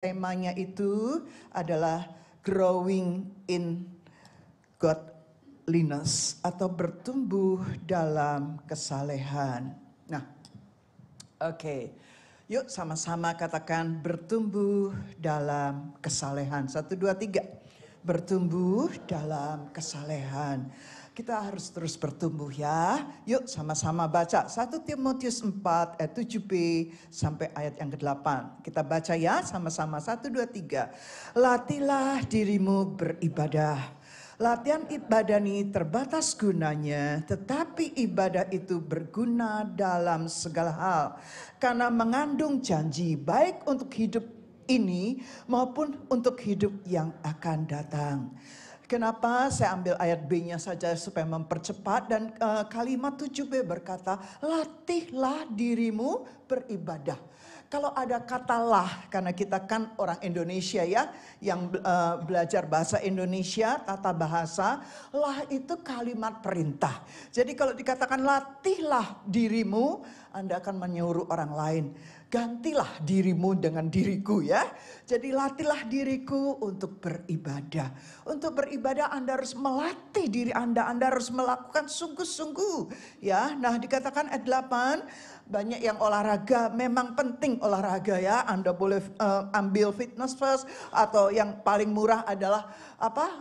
temanya itu adalah growing in godliness atau bertumbuh dalam kesalehan. Nah, oke. Yuk sama-sama katakan bertumbuh dalam kesalehan. 1, 2, 3. Bertumbuh dalam kesalehan. Kita harus terus bertumbuh ya. Yuk sama-sama baca 1 Timotius 4 ayat 7b sampai ayat yang ke-8. Kita baca ya sama-sama 1, 2, 3. Latihlah dirimu beribadah. Latihan ibadah ini terbatas gunanya, tetapi ibadah itu berguna dalam segala hal. Karena mengandung janji baik untuk hidup ini maupun untuk hidup yang akan datang. Kenapa saya ambil ayat B-nya saja supaya mempercepat, dan kalimat 7b berkata, latihlah dirimu beribadah. Kalau ada kata lah, karena kita kan orang Indonesia ya, yang belajar bahasa Indonesia, tata bahasa, lah itu kalimat perintah. Jadi kalau dikatakan latihlah dirimu, Anda akan menyuruh orang lain. Gantilah dirimu dengan diriku ya. Jadi latihlah diriku untuk beribadah. Untuk beribadah Anda harus melatih diri Anda harus melakukan sungguh-sungguh. Ya, nah dikatakan ayat 8, banyak yang olahraga, memang penting olahraga ya. Anda boleh ambil fitness first, atau yang paling murah adalah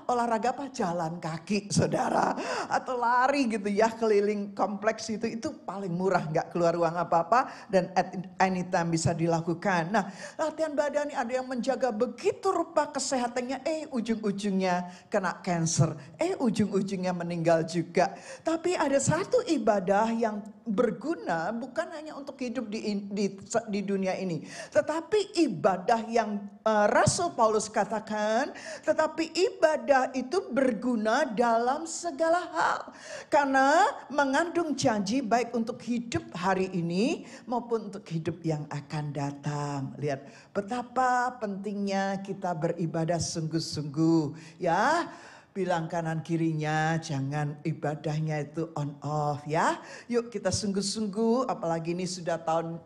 olahraga jalan kaki saudara, atau lari gitu ya keliling kompleks itu paling murah, nggak keluar uang apa-apa dan at anytime bisa dilakukan. Nah, latihan badan ini ada yang menjaga begitu rupa kesehatannya, ujung-ujungnya kena cancer, ujung-ujungnya meninggal juga. Tapi ada satu ibadah yang berguna bukan hanya untuk hidup di dunia ini, tetapi ibadah yang Rasul Paulus katakan, tetapi ibadah itu berguna dalam segala hal. Karena mengandung janji baik untuk hidup hari ini maupun untuk hidup yang akan datang. Lihat betapa pentingnya kita beribadah sungguh-sungguh ya. Bilang kanan kirinya, jangan ibadahnya itu on off ya. Yuk kita sungguh-sungguh, apalagi ini sudah tahun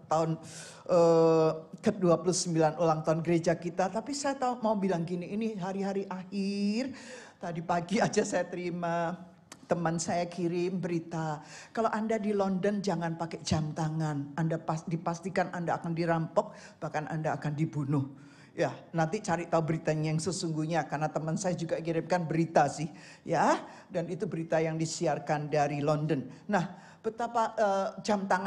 ke-29 ulang tahun gereja kita. Tapi saya mau bilang gini, ini hari-hari akhir. Tadi pagi aja saya terima teman saya kirim berita, kalau Anda di London jangan pakai jam tangan. Anda dipastikan Anda akan dirampok, bahkan Anda akan dibunuh. Ya, nanti cari tahu beritanya yang sesungguhnya, karena teman saya juga kirimkan berita sih, ya. Dan itu berita yang disiarkan dari London. Nah, betapa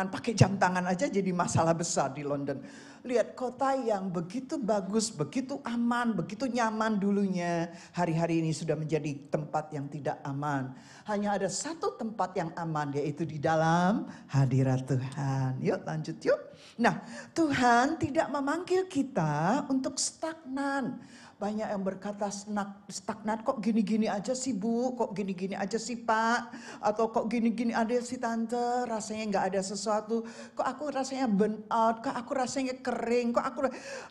pakai jam tangan aja jadi masalah besar di London. Lihat kota yang begitu bagus, begitu aman, begitu nyaman dulunya, hari-hari ini sudah menjadi tempat yang tidak aman. Hanya ada satu tempat yang aman, yaitu di dalam hadirat Tuhan. Yuk lanjut yuk. Nah, Tuhan tidak memanggil kita untuk stagnan. Banyak yang berkata stagnan, kok gini-gini aja sih Bu, kok gini-gini aja sih Pak, atau kok gini-gini aja sih Tante, rasanya nggak ada sesuatu, kok aku rasanya burn out, kok aku rasanya kering,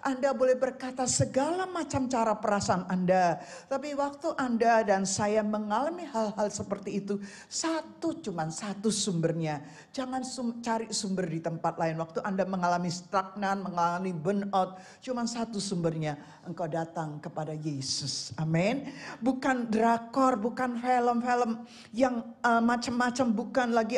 Anda boleh berkata segala macam cara perasaan Anda, tapi waktu Anda dan saya mengalami hal-hal seperti itu, cuma satu sumbernya. Jangan cari sumber di tempat lain. Waktu Anda mengalami stagnan, mengalami burn out, cuma satu sumbernya. Engkau datang kepada Yesus. Amin. Bukan drakor, bukan film-film yang macam-macam, bukan lagi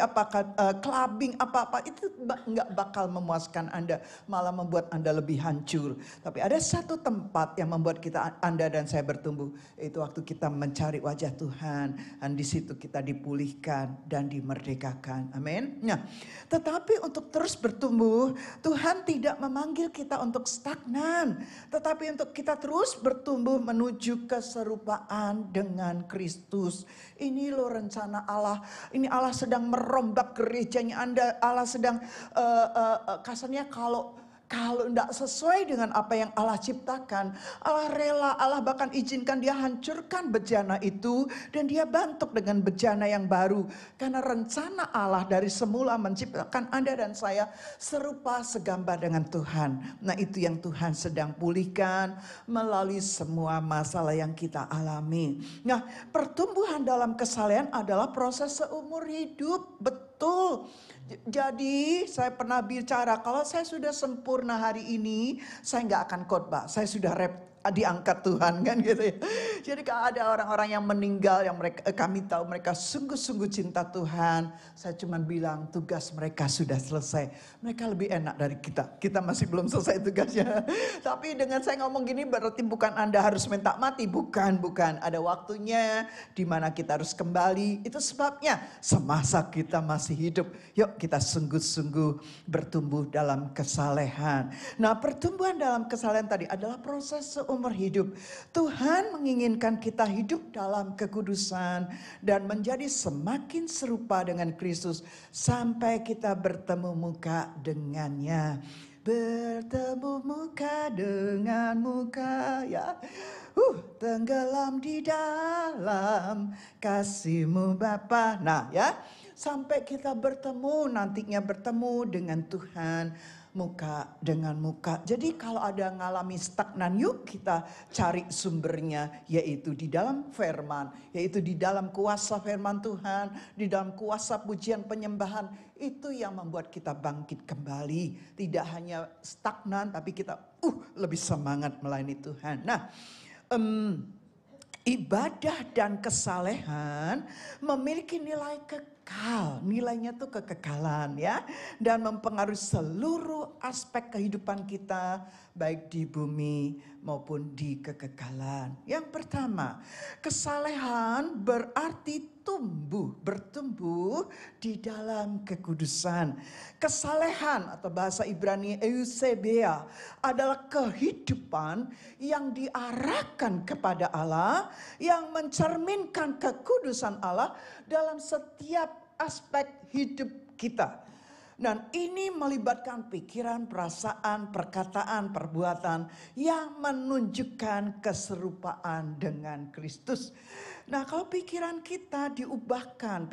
clubbing apa-apa. Itu nggak bakal memuaskan Anda, malah membuat Anda lebih hancur. Tapi ada satu tempat yang membuat Anda dan saya bertumbuh, yaitu waktu kita mencari wajah Tuhan, dan di situ kita dipulihkan dan dimerdekakan. Amin. Nah, tetapi untuk terus bertumbuh, Tuhan tidak memanggil kita untuk stagnan, tetapi untuk kita terus bertumbuh menuju keserupaan dengan Kristus. Ini loh rencana Allah. Ini Allah sedang merombak gerejanya Anda. Allah sedang kasarnya kalau tidak sesuai dengan apa yang Allah ciptakan, Allah rela, Allah bahkan izinkan dia hancurkan bejana itu, dan dia bantuk dengan bejana yang baru. Karena rencana Allah dari semula menciptakan Anda dan saya serupa segambar dengan Tuhan. Nah, itu yang Tuhan sedang pulihkan melalui semua masalah yang kita alami. Nah, pertumbuhan dalam kesalehan adalah proses seumur hidup. Betul. betul. Jadi saya pernah bicara, kalau saya sudah sempurna hari ini, saya nggak akan khotbah. Saya sudah diangkat Tuhan kan gitu ya. Jadi kalau ada orang-orang yang meninggal yang kami tahu mereka sungguh-sungguh cinta Tuhan, saya cuma bilang tugas mereka sudah selesai. Mereka lebih enak dari kita. Kita masih belum selesai tugasnya. Tapi dengan saya ngomong gini berarti bukan Anda harus minta mati, bukan. Ada waktunya di mana kita harus kembali. Itu sebabnya semasa kita masih hidup, yuk kita sungguh-sungguh bertumbuh dalam kesalehan. Nah, pertumbuhan dalam kesalehan tadi adalah proses seumur hidup. Tuhan menginginkan kita hidup dalam kekudusan dan menjadi semakin serupa dengan Kristus sampai kita bertemu muka dengannya. Bertemu muka dengan muka, ya. Tenggelam di dalam kasih-Mu Bapa. Nah, ya. Sampai kita bertemu, nantinya bertemu dengan Tuhan muka dengan muka. Jadi kalau ada ngalami stagnan, yuk kita cari sumbernya, yaitu di dalam firman, yaitu di dalam kuasa firman Tuhan, di dalam kuasa pujian penyembahan. Itu yang membuat kita bangkit kembali. Tidak hanya stagnan, tapi kita lebih semangat melayani Tuhan. Nah, ibadah dan kesalehan memiliki nilai kekal. Nilainya tuh kekekalan ya. Dan mempengaruhi seluruh aspek kehidupan kita baik di bumi maupun di kekekalan. Yang pertama, kesalehan berarti bertumbuh di dalam kekudusan. Kesalehan atau bahasa Ibrani eusebia adalah kehidupan yang diarahkan kepada Allah, yang mencerminkan kekudusan Allah dalam setiap aspek hidup kita. Dan ini melibatkan pikiran, perasaan, perkataan, perbuatan yang menunjukkan keserupaan dengan Kristus. Nah, kalau pikiran kita diubahkan,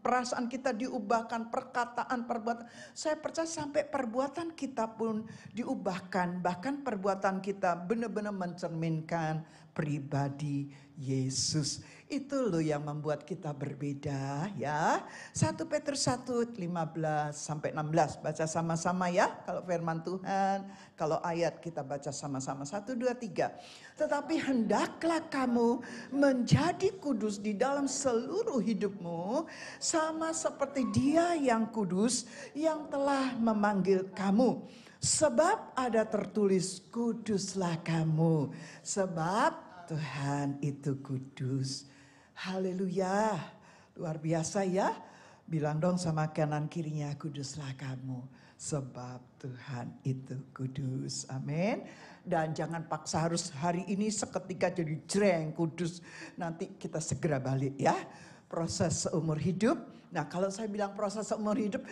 perasaan kita diubahkan, perkataan, perbuatan, saya percaya sampai perbuatan kita pun diubahkan. Bahkan perbuatan kita benar-benar mencerminkan pribadi Yesus. Itu loh yang membuat kita berbeda ya. 1 Petrus 1, 15 sampai 16. Baca sama-sama ya. Kalau firman Tuhan, kalau ayat kita baca sama-sama. 1, 2, 3. Tetapi hendaklah kamu menjadi kudus di dalam seluruh hidupmu. Sama seperti Dia yang kudus yang telah memanggil kamu. Sebab ada tertulis, kuduslah kamu. Sebab Tuhan itu kudus. Haleluya. Luar biasa ya. Bilang dong sama kanan kirinya, kuduslah kamu. Sebab Tuhan itu kudus. Amin. Dan jangan paksa harus hari ini seketika jadi jreng kudus. Nanti kita segera balik ya. Proses seumur hidup. Nah, kalau saya bilang proses seumur hidup,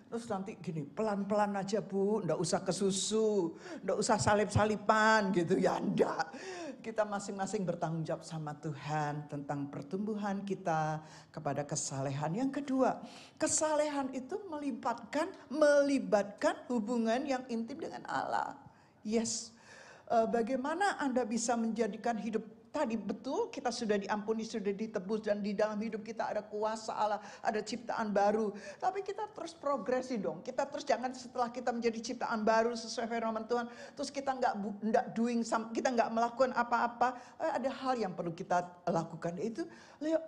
terus nanti gini, pelan-pelan aja Bu, ndak usah ke susu, ndak usah salip-salipan gitu ya, ndak. Kita masing-masing bertanggung jawab sama Tuhan tentang pertumbuhan kita kepada kesalehan. Yang kedua, kesalehan itu melibatkan hubungan yang intim dengan Allah. Yes, bagaimana Anda bisa menjadikan hidup tadi betul kita sudah diampuni, sudah ditebus dan di dalam hidup kita ada kuasa Allah, ada ciptaan baru. Tapi kita terus progresi dong. Kita terus jangan setelah kita menjadi ciptaan baru sesuai firman Tuhan, terus kita kita nggak melakukan apa-apa. Ada hal yang perlu kita lakukan, yaitu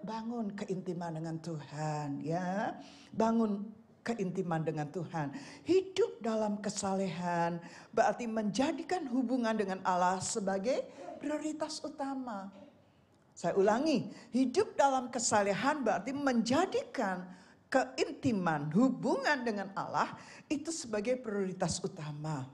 bangun keintiman dengan Tuhan ya. Bangun keintiman dengan Tuhan. Hidup dalam kesalehan berarti menjadikan hubungan dengan Allah sebagai prioritas utama. Saya ulangi, hidup dalam kesalehan berarti menjadikan keintiman hubungan dengan Allah itu sebagai prioritas utama.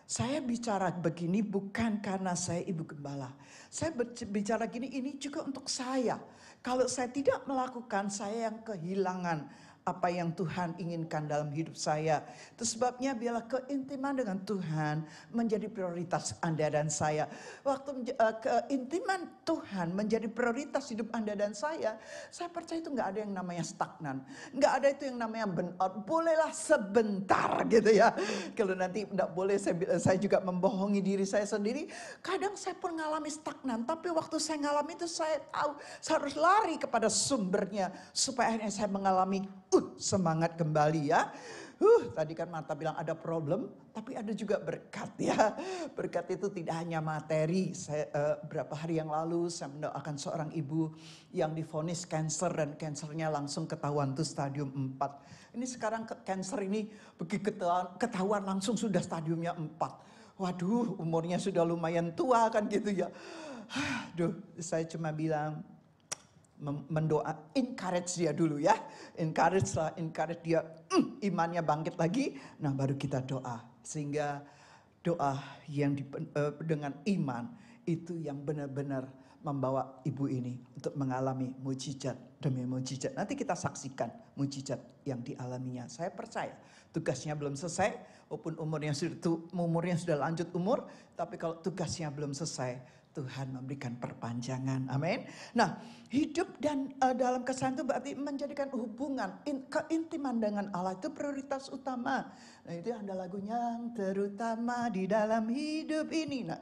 Saya bicara begini bukan karena saya ibu gembala. Saya bicara gini ini juga untuk saya. Kalau saya tidak melakukan, saya yang kehilangan apa yang Tuhan inginkan dalam hidup saya. Itu sebabnya biarlah keintiman dengan Tuhan menjadi prioritas Anda dan saya. Waktu keintiman Tuhan menjadi prioritas hidup Anda dan saya percaya itu nggak ada yang namanya stagnan. Nggak ada itu yang namanya burnout. Bolehlah sebentar gitu ya. Kalau nanti nggak boleh, saya juga membohongi diri saya sendiri. Kadang saya pun ngalami stagnan. Tapi waktu saya ngalami itu saya tahu saya harus lari kepada sumbernya. Supaya akhirnya saya mengalami semangat kembali ya. Tadi kan Marta bilang ada problem, tapi ada juga berkat ya. Berkat itu tidak hanya materi. Saya berapa hari yang lalu saya mendoakan seorang ibu yang divonis kanker dan kankernya langsung ketahuan tuh stadium 4. Ini sekarang kanker ini begitu ketahuan langsung sudah stadiumnya 4. Waduh, umurnya sudah lumayan tua kan gitu ya. Saya cuma bilang mendoa, encourage dia dulu ya. Encourage dia, imannya bangkit lagi. Nah baru kita doa. Sehingga doa yang dengan iman itu yang benar-benar membawa ibu ini untuk mengalami mujizat demi mujizat. Nanti kita saksikan mujizat yang dialaminya. Saya percaya tugasnya belum selesai. Walaupun umurnya sudah lanjut umur. Tapi kalau tugasnya belum selesai, Tuhan memberikan perpanjangan. Amin. Nah, hidup dan dalam kesan itu berarti menjadikan hubungan, keintiman dengan Allah itu prioritas utama. Nah, itu ada lagunya yang terutama di dalam hidup ini. Nah,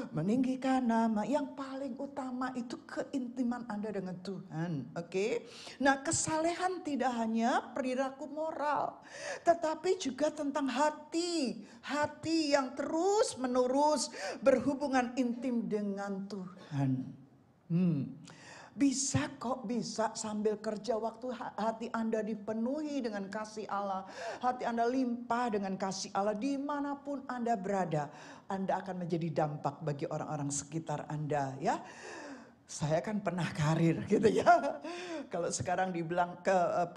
meninggikan nama yang paling utama itu keintiman Anda dengan Tuhan. Oke. Nah, kesalehan tidak hanya perilaku moral, tetapi juga tentang hati. Hati yang terus menerus berhubungan intim dengan Tuhan. Bisa sambil kerja waktu hati Anda dipenuhi dengan kasih Allah. Hati Anda limpah dengan kasih Allah dimanapun Anda berada. Anda akan menjadi dampak bagi orang-orang sekitar Anda ya. Saya kan pernah karir gitu ya. Kalau sekarang dibilang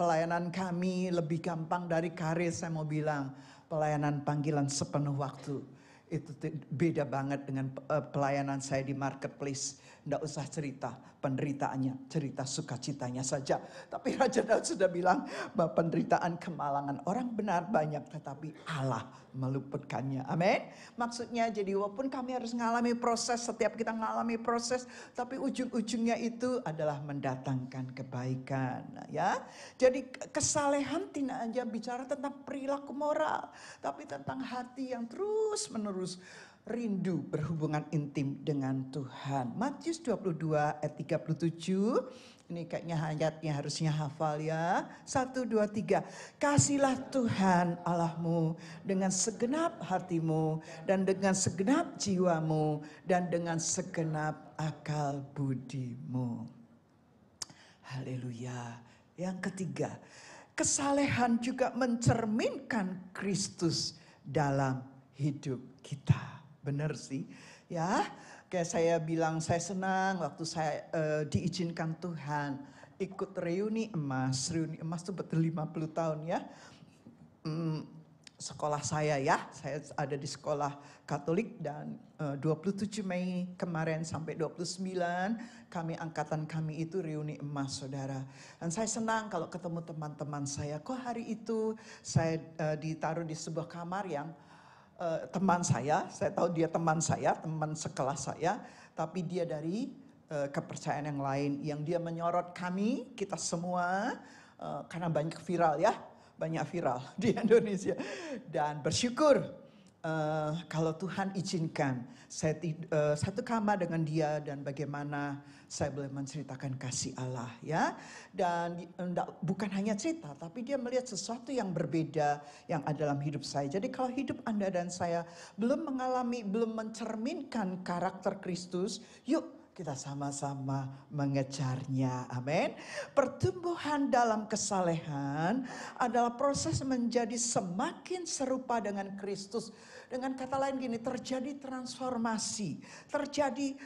pelayanan kami lebih gampang dari karir, saya mau bilang pelayanan panggilan sepenuh waktu. Itu beda banget dengan pelayanan saya di marketplace. Nggak usah cerita penderitaannya, cerita sukacitanya saja. Tapi Raja Daud sudah bilang bahwa penderitaan kemalangan orang benar banyak, tetapi Allah meluputkannya. Amin. Maksudnya jadi walaupun kami harus mengalami proses, setiap kita mengalami proses, tapi ujung-ujungnya itu adalah mendatangkan kebaikan. Ya, jadi kesalehan tidak hanya bicara tentang perilaku moral, tapi tentang hati yang terus menerus rindu berhubungan intim dengan Tuhan. Matius 22 ayat 37. Ini kayaknya ayatnya harusnya hafal ya. 1, 2, 3. Kasihlah Tuhan Allahmu dengan segenap hatimu dan dengan segenap jiwamu dan dengan segenap akal budimu. Haleluya. Yang ketiga, kesalehan juga mencerminkan Kristus dalam hidup kita. Benar sih, ya. Kayak saya bilang, saya senang waktu saya diizinkan Tuhan ikut reuni emas. Reuni emas itu betul 50 tahun ya. Sekolah saya ya, saya ada di sekolah Katolik dan 27 Mei kemarin sampai 29 angkatan kami itu reuni emas saudara. Dan saya senang kalau ketemu teman-teman saya. Kok hari itu saya ditaruh di sebuah kamar yang teman saya tahu dia teman saya, teman sekelas saya, tapi dia dari kepercayaan yang lain yang dia menyorot kami, kita semua, karena banyak viral ya, banyak viral di Indonesia. Dan bersyukur kalau Tuhan izinkan saya satu kamar dengan dia dan bagaimana saya boleh menceritakan kasih Allah ya. Dan bukan hanya cerita, tapi dia melihat sesuatu yang berbeda yang ada dalam hidup saya. Jadi kalau hidup Anda dan saya belum mencerminkan karakter Kristus, yuk kita sama-sama mengejarnya. Amin. Pertumbuhan dalam kesalehan adalah proses menjadi semakin serupa dengan Kristus Dengan kata lain gini, terjadi transformasi, terjadi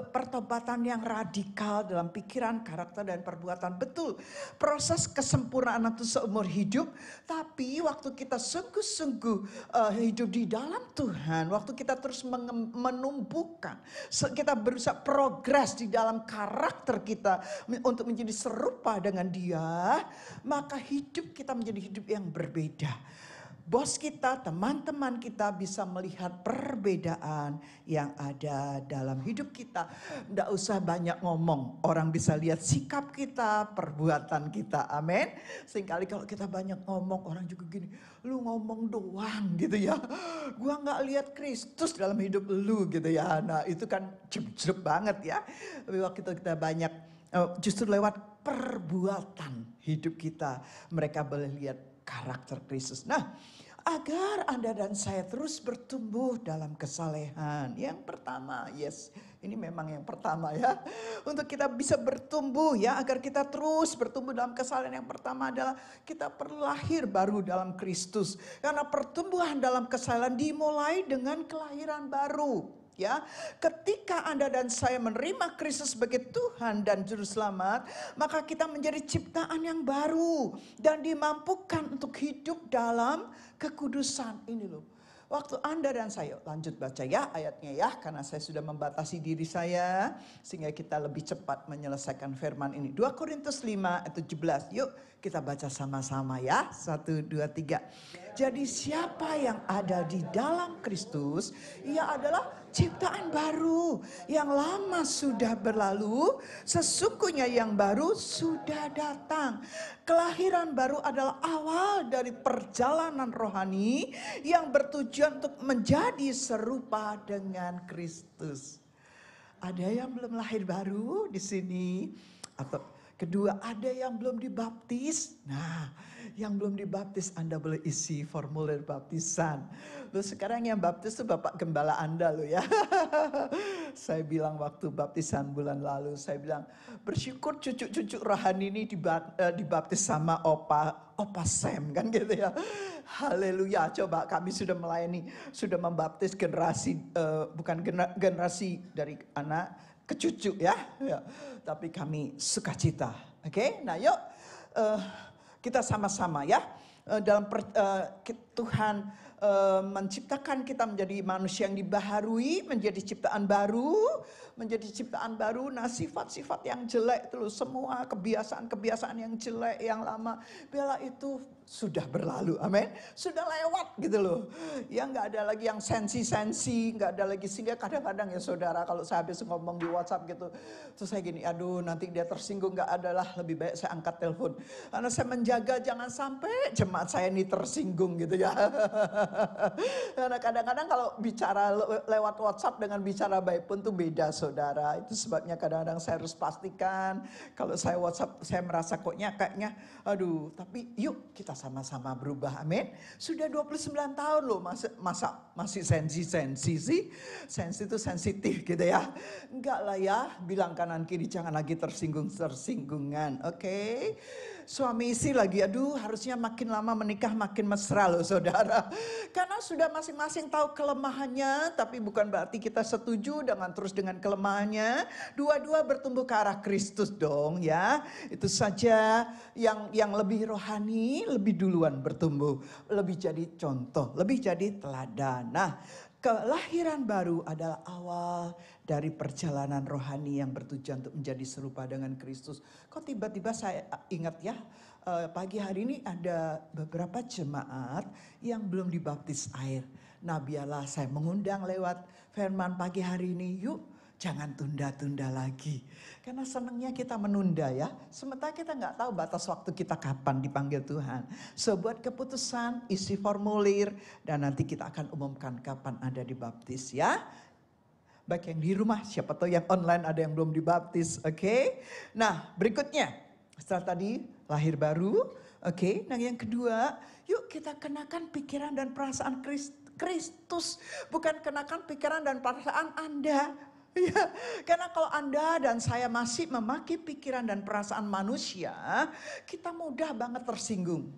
pertobatan yang radikal dalam pikiran, karakter, dan perbuatan. Betul, proses kesempurnaan itu seumur hidup, tapi waktu kita sungguh-sungguh hidup di dalam Tuhan, waktu kita terus menumbuhkan, kita berusaha progres di dalam karakter kita untuk menjadi serupa dengan Dia, maka hidup kita menjadi hidup yang berbeda. Bos kita, teman-teman kita bisa melihat perbedaan yang ada dalam hidup kita. Tidak usah banyak ngomong, orang bisa lihat sikap kita, perbuatan kita. Amin. Seringkali kalau kita banyak ngomong, orang juga gini, lu ngomong doang gitu ya. Gua nggak lihat Kristus dalam hidup lu gitu ya. Nah itu kan jeb-jeb banget ya. Tapi waktu itu kita banyak, justru lewat perbuatan hidup kita, mereka boleh lihat karakter Kristus. Nah, agar Anda dan saya terus bertumbuh dalam kesalehan. Yang pertama, ini memang yang pertama ya. Untuk kita bisa bertumbuh ya, agar kita terus bertumbuh dalam kesalehan, yang pertama adalah kita perlu lahir baru dalam Kristus. Karena pertumbuhan dalam kesalehan dimulai dengan kelahiran baru. Ya, ketika Anda dan saya menerima Kristus sebagai Tuhan dan Juru Selamat, maka kita menjadi ciptaan yang baru dan dimampukan untuk hidup dalam kekudusan. Ini loh, waktu Anda dan saya, lanjut baca ya ayatnya ya, karena saya sudah membatasi diri saya sehingga kita lebih cepat menyelesaikan firman ini. 2 Korintus 5 ayat 17. Yuk kita baca sama-sama ya. 1, 2, 3. Jadi siapa yang ada di dalam Kristus, ia adalah ciptaan baru. Yang lama sudah berlalu, sesungguhnya yang baru sudah datang. Kelahiran baru adalah awal dari perjalanan rohani yang bertujuan untuk menjadi serupa dengan Kristus. Ada yang belum lahir baru di sini? Atau kedua, ada yang belum dibaptis? Nah, yang belum dibaptis Anda boleh isi formulir baptisan. Loh, sekarang yang baptis itu Bapak Gembala Anda loh ya. Saya bilang waktu baptisan bulan lalu, saya bilang bersyukur cucu-cucu rohani ini dibaptis sama Opa Sam kan gitu ya. Haleluya. Coba kami sudah melayani, sudah membaptis generasi, bukan generasi dari anak ke cucu ya. Tapi kami sukacita. Oke, nah yuk kita sama-sama ya. Tuhan menciptakan kita menjadi manusia yang dibaharui, menjadi ciptaan baru. Nah, sifat-sifat yang jelek itu loh, semua kebiasaan-kebiasaan yang jelek, yang lama, bela itu sudah berlalu, amin. Sudah lewat gitu loh. Ya nggak ada lagi yang sensi-sensi, nggak ada lagi, sehingga kadang-kadang ya saudara, kalau saya habis ngomong di WhatsApp gitu, terus saya gini, aduh nanti dia tersinggung, nggak adalah, lebih baik saya angkat telepon. Karena saya menjaga jangan sampai jemaat saya ini tersinggung gitu ya. Karena kadang-kadang kalau bicara lewat WhatsApp dengan bicara baik pun tuh beda saudara. Itu sebabnya kadang-kadang saya harus pastikan kalau saya WhatsApp saya merasa kayaknya aduh, tapi yuk kita sama-sama berubah, amin. Sudah 29 tahun loh, masih sensi sih. Sensi itu sensitif gitu ya. Enggak lah ya, bilang kanan kiri jangan lagi tersinggungan, oke. Suami istri lagi, aduh harusnya makin lama menikah makin mesra loh saudara. Karena sudah masing-masing tahu kelemahannya, tapi bukan berarti kita setuju dengan kelemahannya. Dua-dua bertumbuh ke arah Kristus dong ya. Itu saja yang lebih rohani, lebih duluan bertumbuh. Lebih jadi contoh, lebih jadi teladan. Nah, kelahiran baru adalah awal dari perjalanan rohani yang bertujuan untuk menjadi serupa dengan Kristus. Kok tiba-tiba saya ingat ya, pagi hari ini ada beberapa jemaat yang belum dibaptis air. Nah, biarlah saya mengundang lewat firman pagi hari ini, yuk jangan tunda-tunda lagi. Karena senangnya kita menunda ya. Sementara kita nggak tahu batas waktu kita kapan dipanggil Tuhan. So buat keputusan, isi formulir, dan nanti kita akan umumkan kapan Anda dibaptis ya. Baik yang di rumah, siapa tahu yang online ada yang belum dibaptis, oke. Nah berikutnya, setelah tadi lahir baru, oke. Nah yang kedua, yuk kita kenakan pikiran dan perasaan Kristus. Bukan kenakan pikiran dan perasaan Anda. Ya, karena kalau Anda dan saya masih memakai pikiran dan perasaan manusia, kita mudah banget tersinggung.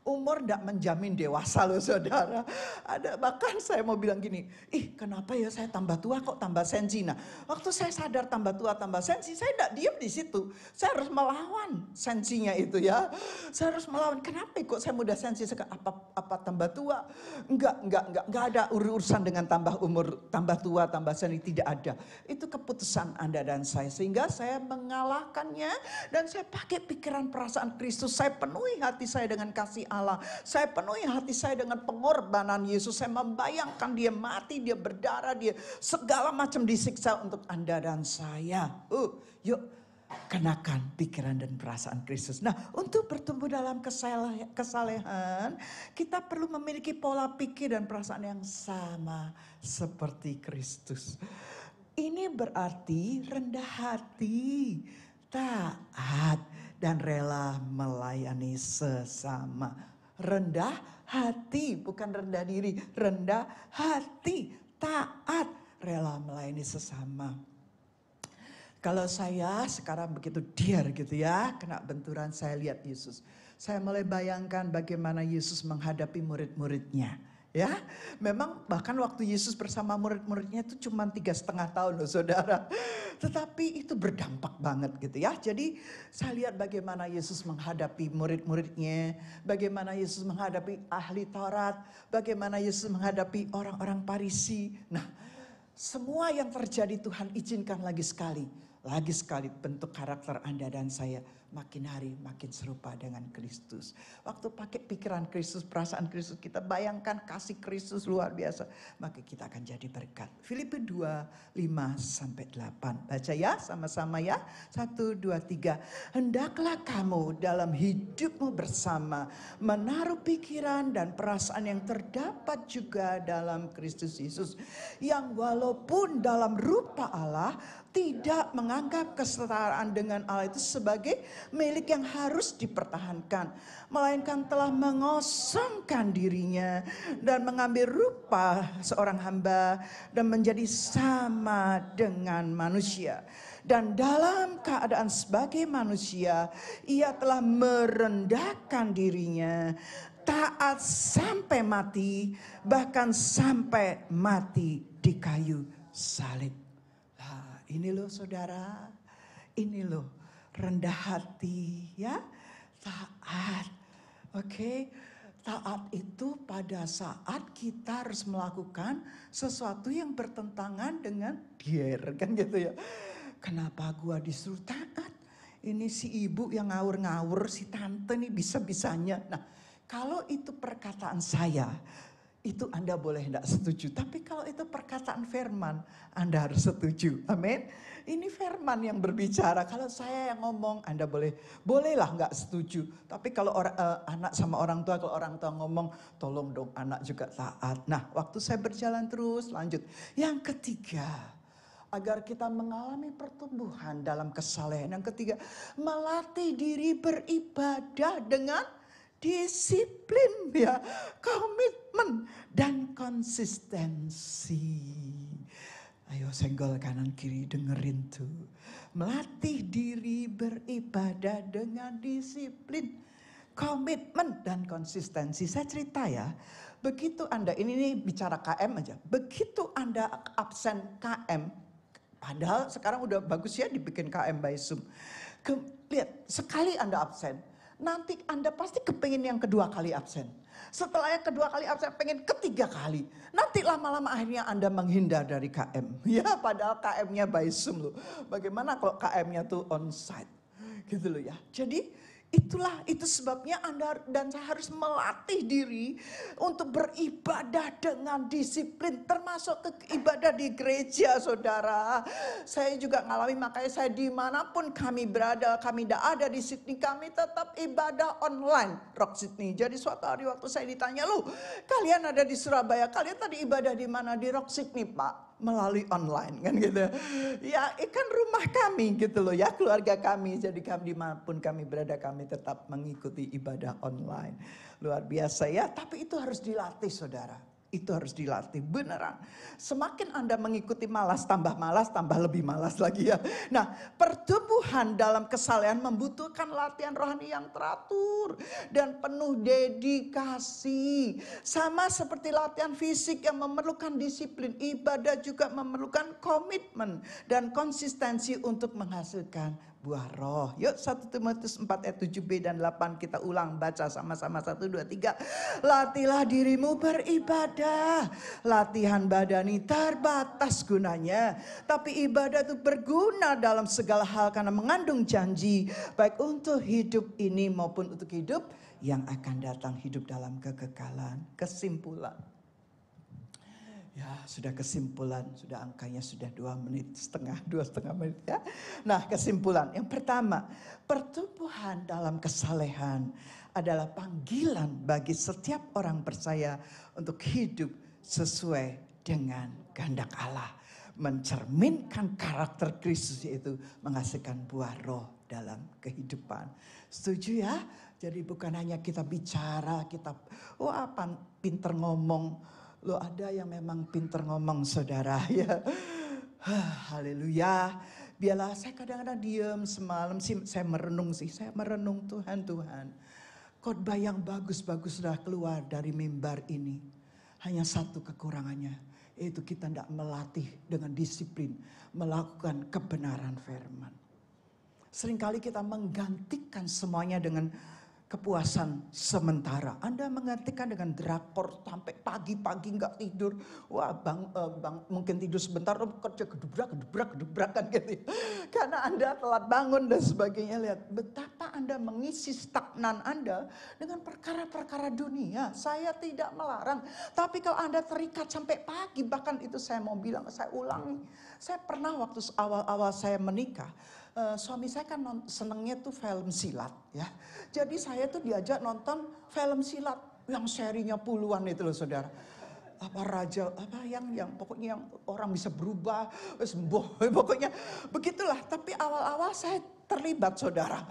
Umur tidak menjamin dewasa loh saudara. Bahkan saya mau bilang gini, kenapa ya saya tambah tua kok tambah sensi. Nah, waktu saya sadar tambah tua tambah sensi, saya tidak diam di situ. Saya harus melawan sensinya itu ya. Saya harus melawan, kenapa kok saya mudah sensi, apa tambah tua? Enggak ada urusan dengan tambah umur, tambah tua, tambah sensi, tidak ada. Itu keputusan Anda dan saya. Sehingga saya mengalahkannya dan saya pakai pikiran perasaan Kristus. Saya penuhi hati saya dengan kasih Allah. Saya penuhi hati saya dengan pengorbanan Yesus. Saya membayangkan dia mati, dia berdarah, dia segala macam disiksa untuk Anda dan saya. Yuk kenakan pikiran dan perasaan Kristus. Nah, untuk bertumbuh dalam kesalehan, kita perlu memiliki pola pikir dan perasaan yang sama seperti Kristus. Ini berarti rendah hati, taat, dan rela melayani sesama. Rendah hati, bukan rendah diri. Rendah hati, taat, rela melayani sesama. Kalau saya sekarang begitu dear gitu ya, kena benturan, saya lihat Yesus. Saya mulai bayangkan bagaimana Yesus menghadapi murid-muridnya. Ya, memang bahkan waktu Yesus bersama murid-muridnya itu cuma 3,5 tahun loh saudara. Tetapi itu berdampak banget gitu ya. Jadi saya lihat bagaimana Yesus menghadapi murid-muridnya. Bagaimana Yesus menghadapi ahli Taurat. Bagaimana Yesus menghadapi orang-orang Farisi. Nah, semua yang terjadi Tuhan izinkan lagi sekali bentuk karakter Anda dan saya makin hari makin serupa dengan Kristus. Waktu pakai pikiran Kristus, perasaan Kristus, kita bayangkan kasih Kristus luar biasa, maka kita akan jadi berkat. Filipi 2:5-8. Baca ya sama-sama ya. 1, 2, 3. Hendaklah kamu dalam hidupmu bersama menaruh pikiran dan perasaan yang terdapat juga dalam Kristus Yesus, yang walaupun dalam rupa Allah tidak menganggap kesetaraan dengan Allah itu sebagai milik yang harus dipertahankan, melainkan telah mengosongkan dirinya dan mengambil rupa seorang hamba dan menjadi sama dengan manusia. Dan dalam keadaan sebagai manusia, ia telah merendahkan dirinya, taat sampai mati, bahkan sampai mati di kayu salib. Ini loh saudara, ini loh rendah hati ya, taat. Oke, taat itu pada saat kita harus melakukan sesuatu yang bertentangan dengan dia, kan gitu ya. Kenapa gua disuruh taat? Ini si ibu yang ngawur-ngawur, si tante nih bisa-bisanya. Nah, kalau itu perkataan saya, itu Anda boleh tidak setuju. Tapi kalau itu perkataan firman, Anda harus setuju. Amin. Ini firman yang berbicara. Kalau saya yang ngomong, Anda bolehlah nggak setuju. Tapi kalau anak sama orang tua, kalau orang tua ngomong, tolong dong anak juga taat. Nah, waktu saya berjalan terus, lanjut. Yang ketiga, agar kita mengalami pertumbuhan dalam kesalehan. Yang ketiga, melatih diri beribadah dengan disiplin ya, komitmen dan konsistensi. Ayo senggol kanan kiri dengerin tuh. Melatih diri beribadah dengan disiplin, komitmen dan konsistensi. Saya cerita ya, begitu Anda, ini bicara KM aja. Begitu Anda absen KM, padahal sekarang udah bagus ya dibikin KM by Zoom. Lihat, sekali Anda absen, nanti Anda pasti kepingin yang kedua kali absen. Setelah yang kedua kali absen, pengen ketiga kali. Nanti lama-lama akhirnya Anda menghindar dari KM. Ya, padahal KM-nya by Zoom loh. Bagaimana kalau KM-nya tuh onsite? Gitu loh ya. Jadi itu sebabnya Anda dan saya harus melatih diri untuk beribadah dengan disiplin, termasuk ibadah di gereja saudara. Saya juga ngalami, makanya saya dimanapun kami berada, kami tidak ada di Sydney, kami tetap ibadah online Rock Sydney. Jadi suatu hari waktu saya ditanya, "Loh, kalian ada di Surabaya, kalian tadi ibadah di mana?" "Di Rock Sydney Pak." Melalui online kan gitu. Ya ikan rumah kami gitu loh ya, keluarga kami. Jadi kami dimanapun kami berada, kami tetap mengikuti ibadah online. Luar biasa ya, tapi itu harus dilatih saudara. Itu harus dilatih, beneran. Semakin Anda mengikuti malas, tambah lebih malas lagi ya. Nah, pertumbuhan dalam kesalehan membutuhkan latihan rohani yang teratur dan penuh dedikasi. Sama seperti latihan fisik yang memerlukan disiplin, ibadah juga memerlukan komitmen dan konsistensi untuk menghasilkan buah roh. Yuk 1 Timotius 4 ayat 7b dan 8 kita ulang baca sama-sama 1, 2, 3. Latilah dirimu beribadah. Latihan badani terbatas gunanya. Tapi ibadah itu berguna dalam segala hal karena mengandung janji. Baik untuk hidup ini maupun untuk hidup yang akan datang, hidup dalam kekekalan. Kesimpulan. Ya, sudah kesimpulan, sudah angkanya sudah 2 setengah menit ya. Nah, kesimpulan yang pertama, pertumbuhan dalam kesalehan adalah panggilan bagi setiap orang percaya untuk hidup sesuai dengan kehendak Allah. Mencerminkan karakter Kristus, yaitu menghasilkan buah roh dalam kehidupan. Setuju ya? Jadi bukan hanya kita bicara, kita pinter ngomong. Loh, ada yang memang pinter ngomong saudara ya. Haleluya. Biarlah saya kadang-kadang diam semalam sih, saya merenung Tuhan. Khotbah yang bagus-bagus sudah keluar dari mimbar ini. Hanya satu kekurangannya, yaitu kita tidak melatih dengan disiplin melakukan kebenaran firman. Seringkali kita menggantikan semuanya dengan kepuasan sementara. Anda menggantikan dengan drakor sampai pagi-pagi nggak tidur. Wah, bang, mungkin tidur sebentar, kerja gedubrak kan gitu. Karena Anda telat bangun dan sebagainya. Lihat betapa Anda mengisi stagnan Anda dengan perkara-perkara dunia. Saya tidak melarang. Tapi kalau Anda terikat sampai pagi, bahkan itu saya mau bilang, saya ulangi. Saya pernah waktu awal-awal saya menikah, suami saya kan senengnya tuh film silat ya. Jadi saya tuh diajak nonton film silat yang serinya puluhan itu loh saudara. Pokoknya yang orang bisa berubah, sembuh, pokoknya begitulah. Tapi awal-awal saya terlibat saudara.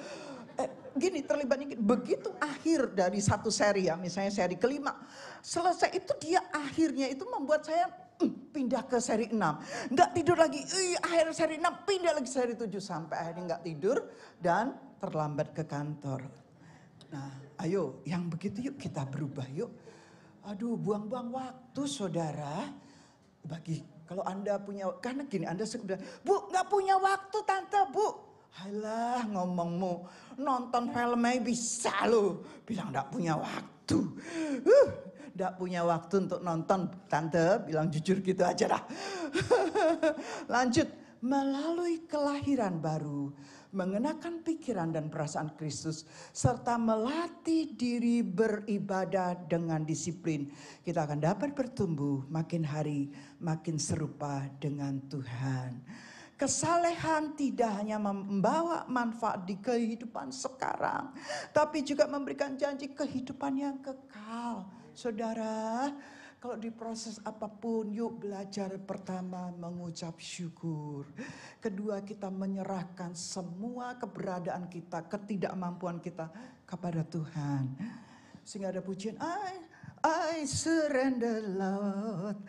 Terlibatnya begitu akhir dari satu seri ya, misalnya seri kelima. Selesai itu dia akhirnya itu membuat saya pindah ke seri 6. Nggak tidur lagi, akhir seri 6 pindah lagi seri 7. Sampai akhirnya nggak tidur dan terlambat ke kantor. Nah ayo yang begitu yuk kita berubah yuk. Aduh buang-buang waktu saudara. Kalau Anda punya, karena gini Anda sudah, Bu nggak punya waktu tante bu. Halah ngomongmu, nonton filmnya bisa loh. Bilang nggak punya waktu. Nggak punya waktu untuk nonton, tante bilang jujur gitu aja dah. Lanjut, melalui kelahiran baru, mengenakan pikiran dan perasaan Kristus, serta melatih diri beribadah dengan disiplin, kita akan dapat bertumbuh makin hari makin serupa dengan Tuhan. Kesalehan tidak hanya membawa manfaat di kehidupan sekarang, tapi juga memberikan janji kehidupan yang kekal. Saudara, kalau di proses apapun, yuk belajar pertama mengucap syukur. Kedua, kita menyerahkan semua keberadaan kita, ketidakmampuan kita kepada Tuhan. Sehingga ada pujian, I surrender Lord.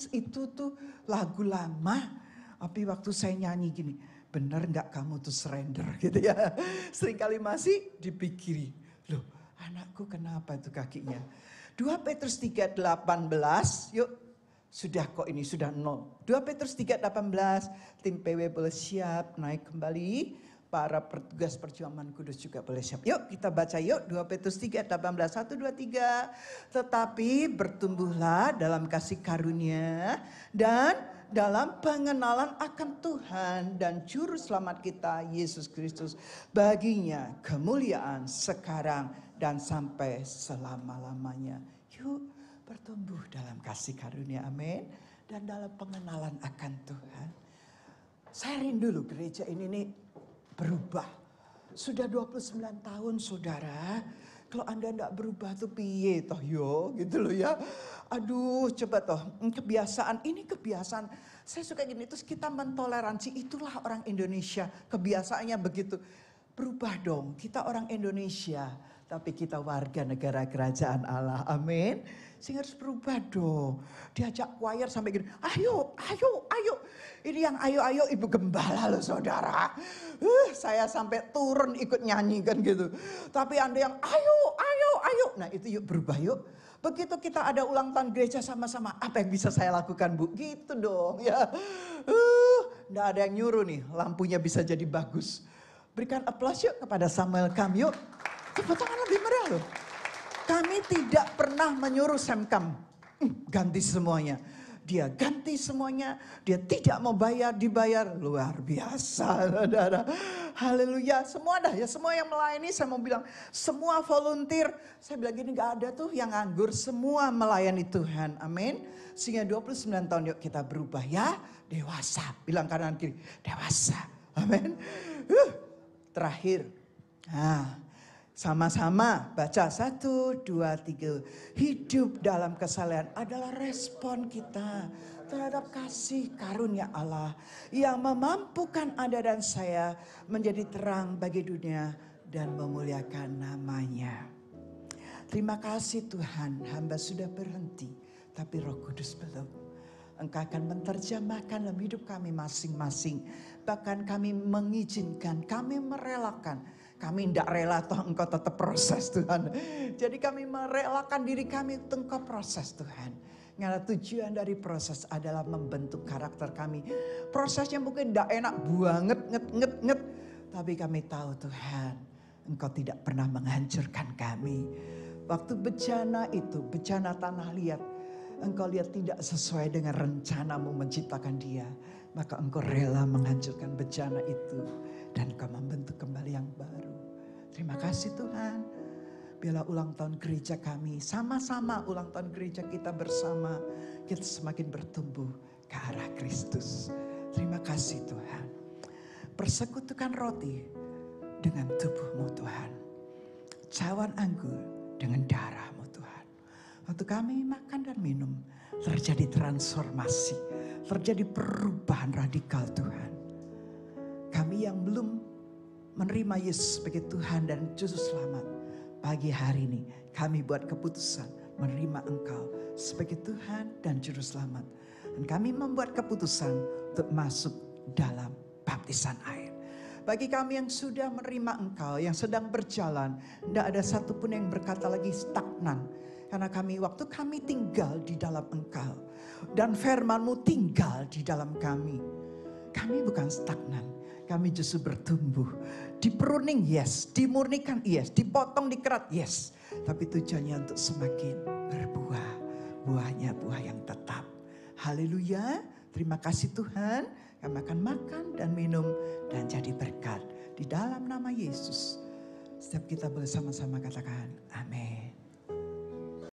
Itu tuh lagu lama. Tapi waktu saya nyanyi gini, bener gak kamu tuh surrender gitu ya. Seringkali masih dipikiri, loh anakku kenapa itu kakinya. 2 Petrus 3:18, yuk sudah kok ini sudah 0. 2 Petrus 3:18, tim PW boleh siap naik kembali. Para petugas perjuangan kudus juga boleh siap. Yuk kita baca yuk 2 Petrus 3:18, 1, 2, 3. Tetapi bertumbuhlah dalam kasih karunia dan dalam pengenalan akan Tuhan dan Juru Selamat kita Yesus Kristus. Baginya kemuliaan sekarang dan sampai selama-lamanya. Yuk bertumbuh dalam kasih karunia, amin. Dan dalam pengenalan akan Tuhan. Saya rindu loh gereja ini nih berubah. Sudah 29 tahun saudara. Kalau Anda enggak berubah tuh piye toh yo gitu loh ya. Aduh coba toh kebiasaan ini kebiasaan. Saya suka gini terus kita mentoleransi, itulah orang Indonesia kebiasaannya begitu. berubah dong. Kita orang Indonesia, tapi kita warga negara kerajaan Allah. Amin. Sehingga harus berubah dong. Diajak choir sampai gini, ayo, ayo, ayo. Ini yang ayo-ayo Ibu Gembala loh saudara. Saya sampai turun ikut nyanyi kan gitu. Tapi Anda yang ayo, ayo, ayo. Nah itu yuk berubah yuk. Begitu kita ada ulang tahun gereja sama-sama, apa yang bisa saya lakukan Bu? Gitu dong ya. Nggak ada yang nyuruh nih, lampunya bisa jadi bagus. Berikan aplaus yuk kepada Samuel Kam yuk. Tepuk tangan lebih meriah loh. Kami tidak pernah menyuruh Semkam ganti semuanya. Dia ganti semuanya, dia tidak mau bayar, dibayar. Luar biasa, saudara. Haleluya, semua dah ya, semua yang melayani saya mau bilang, semua volunteer. Saya bilang gini, gak ada tuh yang nganggur, semua melayani Tuhan, amin. Sehingga 29 tahun yuk kita berubah ya, dewasa. Bilang kanan kiri, dewasa, amin. Terakhir, sama-sama baca 1, 2, 3. Hidup dalam kesalehan adalah respon kita terhadap kasih karunia Allah yang memampukan Anda dan saya menjadi terang bagi dunia dan memuliakan namanya. Terima kasih Tuhan, hamba sudah berhenti tapi Roh Kudus belum. Engkau akan menerjemahkan dalam hidup kami masing-masing. Bahkan kami mengizinkan, kami merelakan. Kami tidak rela toh Engkau tetap proses Tuhan. Jadi kami merelakan diri kami untuk Engkau proses Tuhan. Karena tujuan dari proses adalah membentuk karakter kami. Prosesnya mungkin tidak enak banget, nget. Tapi kami tahu Tuhan, Engkau tidak pernah menghancurkan kami. Waktu bencana itu, bencana tanah liat. Engkau lihat tidak sesuai dengan rencanamu menciptakan dia. Maka engkau rela menghancurkan bencana itu. Dan engkau membentuk kembali yang baru. Terima kasih Tuhan. Biarlah ulang tahun gereja kami. Sama-sama ulang tahun gereja kita bersama. Kita semakin bertumbuh ke arah Kristus. Terima kasih Tuhan. Persekutukan roti dengan tubuhmu Tuhan. Cawan anggur dengan darahmu Tuhan. Waktu kami makan dan minum, terjadi transformasi, terjadi perubahan radikal Tuhan. Kami yang belum menerima Yesus sebagai Tuhan dan Juru Selamat, pagi hari ini kami buat keputusan menerima Engkau sebagai Tuhan dan Juru Selamat. Dan kami membuat keputusan untuk masuk dalam baptisan air. Bagi kami yang sudah menerima Engkau, yang sedang berjalan, tidak ada satupun yang berkata lagi stagnan. Karena waktu kami tinggal di dalam Engkau. Dan firman-Mu tinggal di dalam kami. Kami bukan stagnan. Kami justru bertumbuh. Diperuning yes. Dimurnikan yes. Dipotong dikerat yes. Tapi tujuannya untuk semakin berbuah. Buahnya buah yang tetap. Haleluya. Terima kasih Tuhan. Kami akan makan dan minum dan jadi berkat. Di dalam nama Yesus. Setiap kita boleh sama-sama katakan amin.